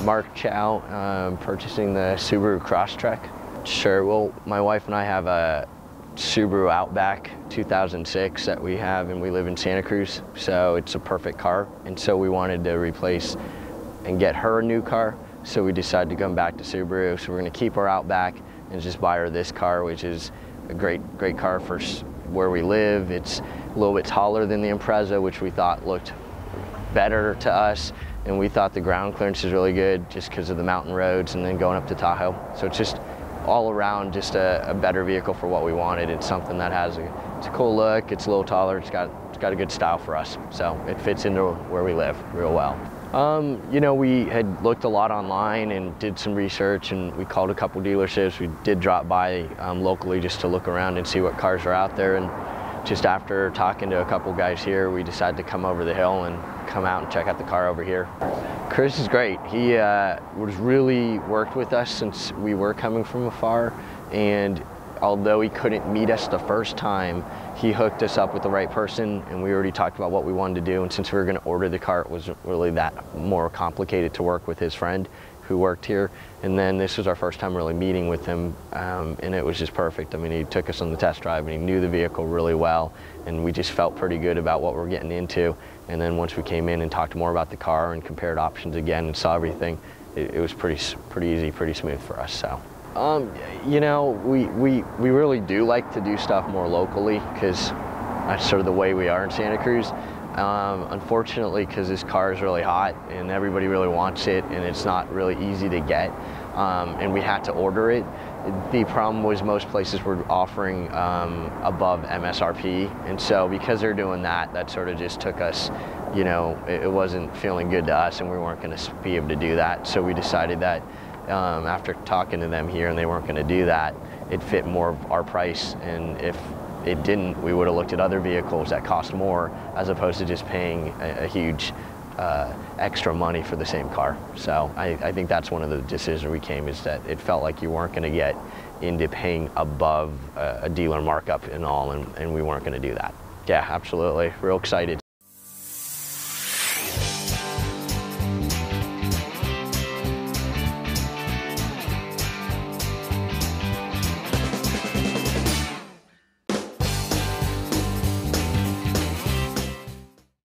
Mark Chow, purchasing the Subaru Crosstrek. Sure, well, my wife and I have a Subaru Outback 2006 that we have, and we live in Santa Cruz, so it's a perfect car. And so we wanted to replace and get her a new car, so we decided to come back to Subaru. So we're gonna keep our Outback and just buy her this car, which is a great car for where we live. It's a little bit taller than the Impreza, which we thought looked better to us. And we thought the ground clearance is really good just because of the mountain roads and then going up to Tahoe. So it's just all around just a better vehicle for what we wanted. It's something that has it's a cool look, it's a little taller, it's got a good style for us. So it fits into where we live real well. You know, we had looked a lot online and did some research, and we called a couple dealerships. We did drop by locally just to look around and see what cars are out there. And just after talking to a couple guys here, we decided to come over the hill and come out and check out the car over here. Chris is great. He was really worked with us since we were coming from afar, and although he couldn't meet us the first time, he hooked us up with the right person, and we already talked about what we wanted to do. And since we were going to order the car, it wasn't really that more complicated to work with his friend who worked here. And then this was our first time really meeting with him, and it was just perfect. I mean, he took us on the test drive and he knew the vehicle really well, and we just felt pretty good about what we're getting into. And then once we came in and talked more about the car and compared options again and saw everything, it was pretty easy, pretty smooth for us. So you know, we really do like to do stuff more locally because that's sort of the way we are in Santa Cruz. Unfortunately, because this car is really hot and everybody really wants it, and it's not really easy to get, and we had to order it. The problem was most places were offering above MSRP, and so because they're doing that, that sort of just took us, you know, it wasn't feeling good to us, and we weren't going to be able to do that. So we decided that after talking to them here, and they weren't going to do that, it fit more of our price, and if it didn't, we would have looked at other vehicles that cost more as opposed to just paying a huge extra money for the same car. So I think that's one of the decisions we came, is that it felt like you weren't going to get into paying above a dealer markup and all, and we weren't going to do that. Yeah, absolutely. Real excited.